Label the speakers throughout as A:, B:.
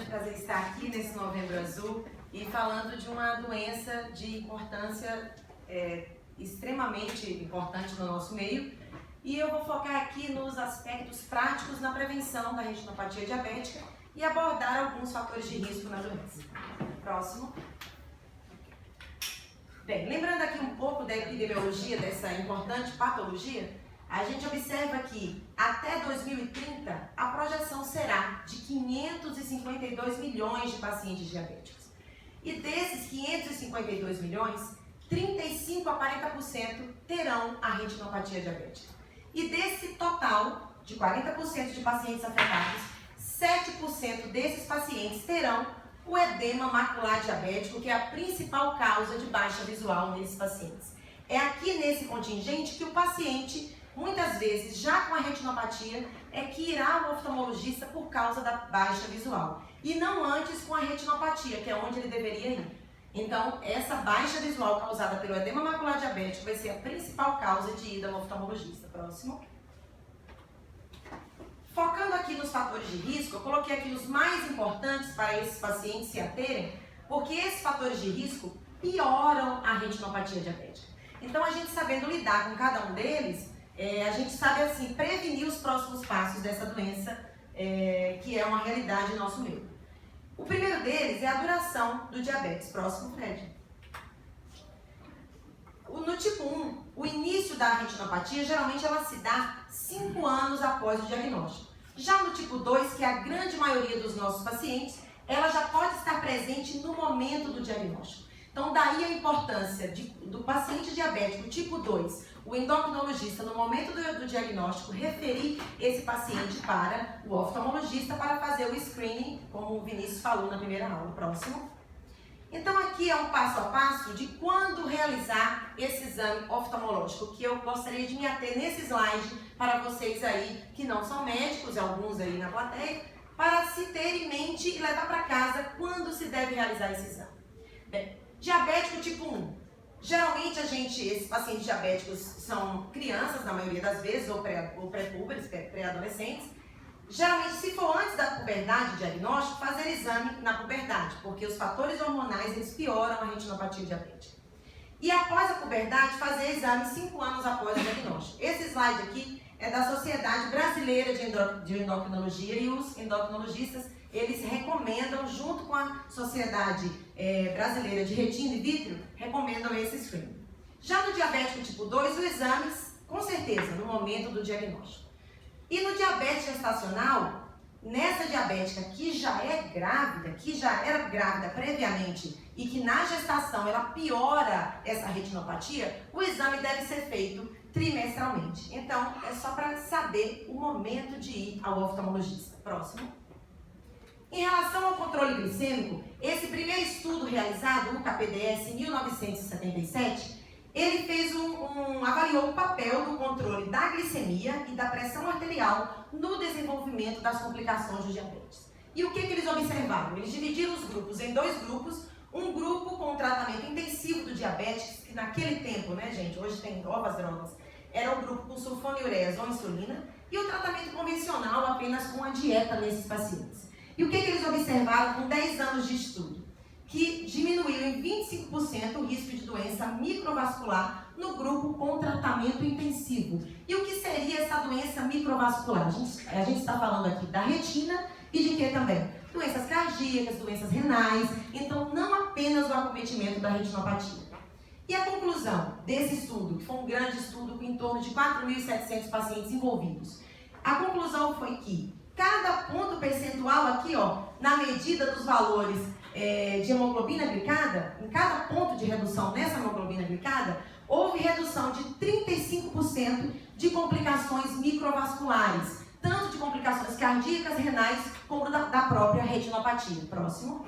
A: prazer estar aqui nesse Novembro Azul e falando de uma doença de importância extremamente importante no nosso meio. E eu vou focar aqui nos aspectos práticos na prevenção da retinopatia diabética e abordar alguns fatores de risco na doença. Próximo. Bem, lembrando aqui um pouco da epidemiologia dessa importante patologia, a gente observa que até 2030 a projeção será de 552 milhões de pacientes diabéticos. E desses 552 milhões, 35 a 40% terão a retinopatia diabética. E desse total de 40% de pacientes afetados, 7% desses pacientes terão o edema macular diabético, que é a principal causa de baixa visual nesses pacientes. É aqui nesse contingente que o paciente, muitas vezes, já com a retinopatia, é que irá ao oftalmologista por causa da baixa visual. E não antes com a retinopatia, que é onde ele deveria ir. Então, essa baixa visual causada pelo edema macular diabético vai ser a principal causa de ida ao oftalmologista. Próximo. Focando aqui nos fatores de risco, eu coloquei aqui os mais importantes para esses pacientes se aterem, porque esses fatores de risco pioram a retinopatia diabética. Então, a gente sabendo lidar com cada um deles, a gente sabe assim prevenir os próximos passos dessa doença, que é uma realidade no nosso meio. O primeiro deles é a duração do diabetes. Próximo, Fred. No tipo 1, o início da retinopatia, geralmente ela se dá 5 anos após o diagnóstico. Já no tipo 2, que é a grande maioria dos nossos pacientes, ela já pode estar presente no momento do diagnóstico. Então, daí a importância do paciente diabético tipo 2, o endocrinologista, no momento do diagnóstico, referir esse paciente para o oftalmologista para fazer o screening, como o Vinícius falou na primeira aula. Próximo. Então, aqui é um passo a passo de quando realizar esse exame oftalmológico, que eu gostaria de me ater nesse slide para vocês aí, que não são médicos, alguns aí na plateia, para se ter em mente e levar para casa quando se deve realizar esse exame. Bem, diabético tipo 1. Geralmente, esses pacientes diabéticos são crianças, na maioria das vezes, ou pré-púberes, pré-adolescentes. Geralmente, se for antes da puberdade, diagnóstico, fazer exame na puberdade, porque os fatores hormonais, eles pioram a retinopatia diabética. E após a puberdade, fazer exame 5 anos após o diagnóstico. Esse slide aqui é da Sociedade Brasileira de Endocrinologia e os endocrinologistas, eles recomendam, junto com a Sociedade Brasileira de Retina e Vítreo, recomendam esse screening. Já no diabético tipo 2, os exames, com certeza, no momento do diagnóstico. E no diabetes gestacional, nessa diabética que já é grávida, que já era grávida previamente e que na gestação ela piora essa retinopatia, o exame deve ser feito trimestralmente. Então, é só para saber o momento de ir ao oftalmologista. Próximo. Em relação ao controle glicêmico, esse primeiro estudo realizado, o KPDS, em 1977, ele avaliou o papel do controle da glicemia e da pressão arterial no desenvolvimento das complicações do diabetes. E o que eles observaram? Eles dividiram os grupos em 2 grupos, um grupo com o tratamento intensivo do diabetes, que naquele tempo, né, gente, hoje tem novas drogas, era um grupo com sulfonilureas ou insulina, e o tratamento convencional apenas com a dieta nesses pacientes. E o que eles observaram com 10 anos de estudo? Que diminuiu em 25% o risco de doença microvascular no grupo com tratamento intensivo. E o que seria essa doença microvascular? A gente está falando aqui da retina e de que também? Doenças cardíacas, doenças renais, então não apenas o acometimento da retinopatia. E a conclusão desse estudo, que foi um grande estudo com em torno de 4.700 pacientes envolvidos, a conclusão foi que cada ponto percentual aqui, ó, na medida dos valores de hemoglobina glicada, em cada ponto de redução nessa hemoglobina glicada, houve redução de 35% de complicações microvasculares, tanto de complicações cardíacas, renais, como da própria retinopatia. Próximo.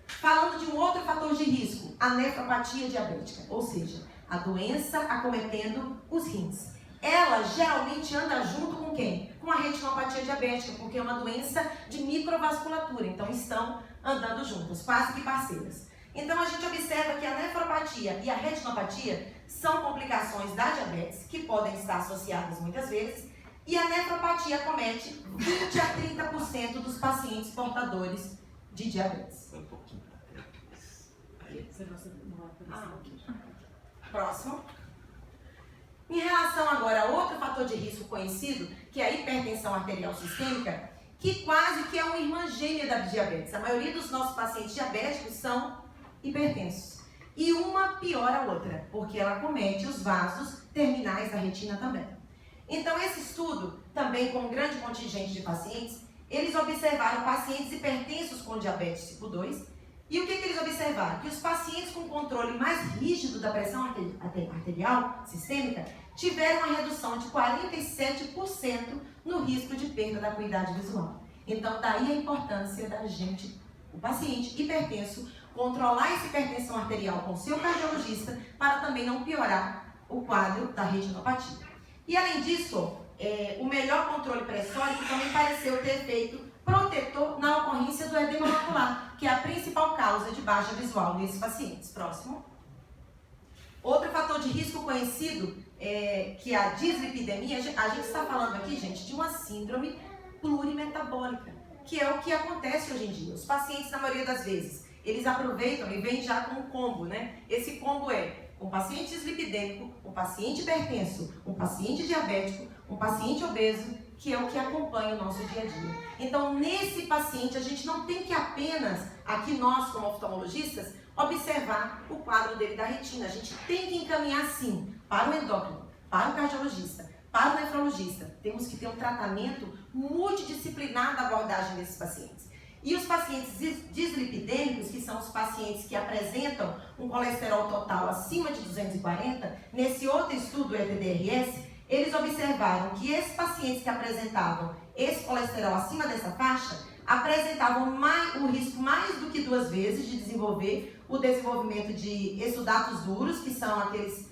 A: Falando de um outro fator de risco, a nefropatia diabética, ou seja, a doença acometendo os rins. Ela geralmente anda junto com quem? Com a retinopatia diabética, porque é uma doença de microvasculatura, então estão andando juntas, quase que parceiras. Então a gente observa que a nefropatia e a retinopatia são complicações da diabetes, que podem estar associadas muitas vezes, E a nefropatia acomete 20 a 30% dos pacientes portadores de diabetes. Próximo. Em relação agora a outro fator de risco conhecido, que é a hipertensão arterial sistêmica, que quase que é uma irmã gêmea da diabetes. A maioria dos nossos pacientes diabéticos são hipertensos. E uma piora a outra, porque ela acomete os vasos terminais da retina também. Então, esse estudo, também com um grande contingente de pacientes, eles observaram pacientes hipertensos com diabetes tipo 2. E o que eles observaram? Que os pacientes com controle mais rígido da pressão arterial sistêmica tiveram uma redução de 47% no risco de perda da acuidade visual. Então, daí a importância da gente, o paciente hipertenso, controlar essa hipertensão arterial com seu cardiologista para também não piorar o quadro da retinopatia. E além disso, o melhor controle pressórico também pareceu ter efeito protetor na ocorrência do edema macular, que é a principal causa de baixa visual nesses pacientes. Próximo. Outro fator de risco conhecido, que é a dislipidemia. A gente está falando aqui, gente, de uma síndrome plurimetabólica, que é o que acontece hoje em dia. Os pacientes, na maioria das vezes, eles aproveitam e vêm já com um combo, né? Esse combo é um paciente dislipidêmico, um paciente hipertenso, um paciente diabético, um paciente obeso, que é o que acompanha o nosso dia a dia. Então, nesse paciente, a gente não tem que apenas, aqui nós como oftalmologistas, observar o quadro dele da retina. A gente tem que encaminhar, sim, para o endócrino, para o cardiologista, para o nefrologista. Temos que ter um tratamento multidisciplinar da abordagem desses pacientes. E os pacientes dislipidêmicos, que são os pacientes que apresentam um colesterol total acima de 240, nesse outro estudo, o ETDRS, eles observaram que esses pacientes que apresentavam esse colesterol acima dessa faixa apresentavam o risco mais do que 2 vezes de desenvolver o desenvolvimento de exudatos duros, que são aquelas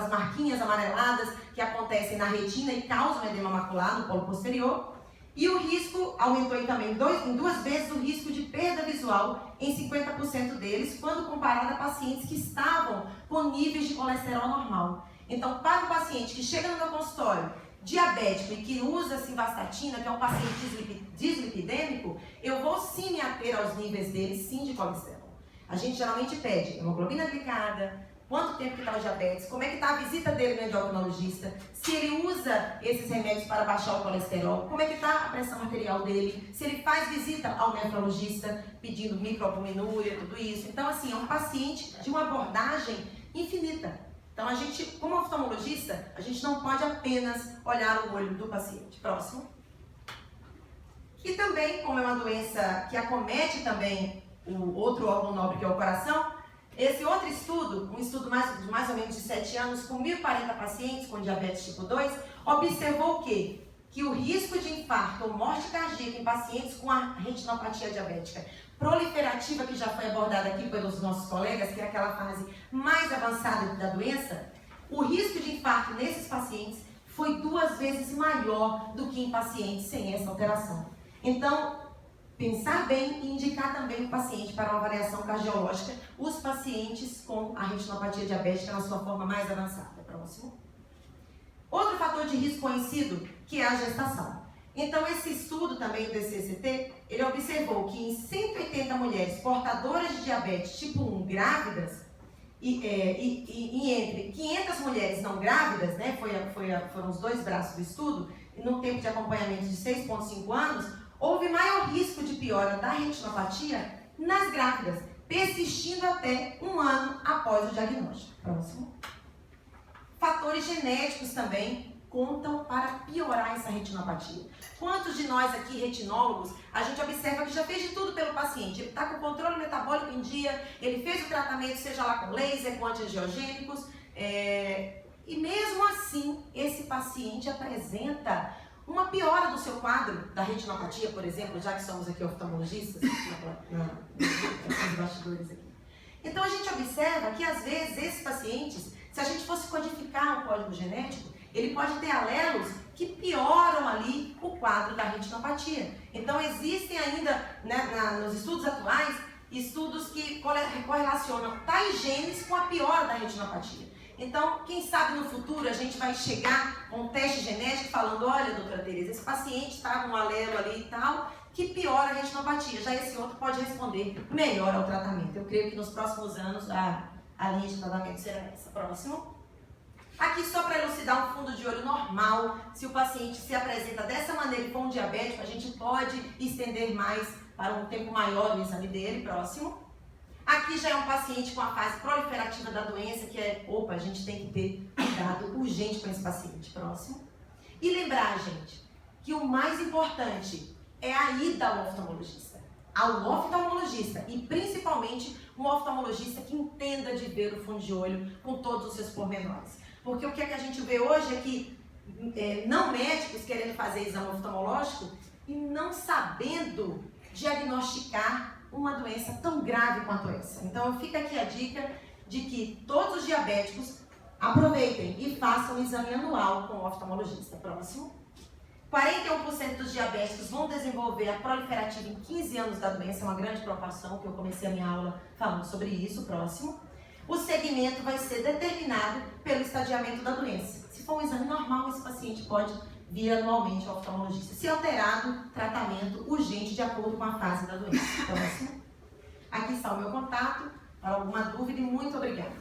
A: marquinhas amareladas que acontecem na retina e causam edema macular no polo posterior. E o risco aumentou também em 2 vezes o risco de perda visual em 50% deles, quando comparado a pacientes que estavam com níveis de colesterol normal. Então, para o paciente que chega no meu consultório diabético e que usa simvastatina, que é um paciente dislipidêmico, eu vou sim me ater aos níveis dele, sim, de colesterol. A gente geralmente pede hemoglobina glicada, quanto tempo que está o diabetes, como é que está a visita dele no endocrinologista, se ele usa esses remédios para baixar o colesterol, como é que está a pressão arterial dele, se ele faz visita ao nefrologista pedindo microalbuminúria, tudo isso. Então, assim, é um paciente de uma abordagem infinita. Então, a gente, como oftalmologista, a gente não pode apenas olhar o olho do paciente. Próximo. E também, como é uma doença que acomete também o outro órgão nobre, que é o coração, esse outro estudo, um estudo de mais ou menos de 7 anos, com 1.040 pacientes com diabetes tipo 2, observou o quê? Que o risco de infarto ou morte cardíaca em pacientes com a retinopatia diabética proliferativa, que já foi abordada aqui pelos nossos colegas, que é aquela fase mais avançada da doença, o risco de infarto nesses pacientes foi 2 vezes maior do que em pacientes sem essa alteração. Então, pensar bem e indicar também o paciente para uma avaliação cardiológica, os pacientes com a retinopatia diabética na sua forma mais avançada. Próximo. Outro fator de risco conhecido, que é a gestação. Então, esse estudo também do DCCT, ele observou que em 180 mulheres portadoras de diabetes tipo 1 grávidas, e entre 500 mulheres não grávidas, né, foram os 2 braços do estudo, e num tempo de acompanhamento de 6,5 anos, houve maior risco de piora da retinopatia nas grávidas, persistindo até 1 ano após o diagnóstico. Próximo. Fatores genéticos também contam para piorar essa retinopatia. Quantos de nós aqui, retinólogos, a gente observa que já fez de tudo pelo paciente? Ele está com o controle metabólico em dia, ele fez o tratamento, seja lá com laser, com antiangiogênicos, e mesmo assim, esse paciente apresenta uma piora do seu quadro da retinopatia, por exemplo, já que somos aqui oftalmologistas, nos bastidores aqui. Então, a gente observa que, às vezes, esses pacientes, se a gente fosse codificar um código genético, ele pode ter alelos que pioram ali o quadro da retinopatia. Então, existem ainda, né, nos estudos atuais, estudos que correlacionam tais genes com a piora da retinopatia. Então, quem sabe no futuro a gente vai chegar com um teste genético falando, olha, doutora Tereza, esse paciente está com um alelo ali e tal, que piora a retinopatia. Já esse outro pode responder melhor ao tratamento. Eu creio que nos próximos anos a linha de tratamento será essa. Próximo. Aqui só para elucidar um fundo de olho normal, se o paciente se apresenta dessa maneira e for um diabético, a gente pode estender mais para um tempo maior o exame dele. Próximo. Aqui já é um paciente com a fase proliferativa da doença, que é, a gente tem que ter cuidado urgente com esse paciente. Próximo. E lembrar, gente, que o mais importante é a ida ao oftalmologista. Ao oftalmologista e principalmente um oftalmologista que entenda de ver o fundo de olho com todos os seus pormenores. Porque o que é que a gente vê hoje é que não médicos querendo fazer exame oftalmológico e não sabendo diagnosticar uma doença tão grave quanto essa. Então fica aqui a dica de que todos os diabéticos aproveitem e façam um exame anual com o oftalmologista. Próximo. 41% dos diabéticos vão desenvolver a proliferativa em 15 anos da doença, é uma grande proporção, que eu comecei a minha aula falando sobre isso. Próximo. O segmento vai ser determinado pelo estadiamento da doença. Se for um exame normal, esse paciente pode vir anualmente ao oftalmologista. Se alterado, tratamento urgente de acordo com a fase da doença. Próximo. Aqui está o meu contato. Para alguma dúvida, e muito obrigada.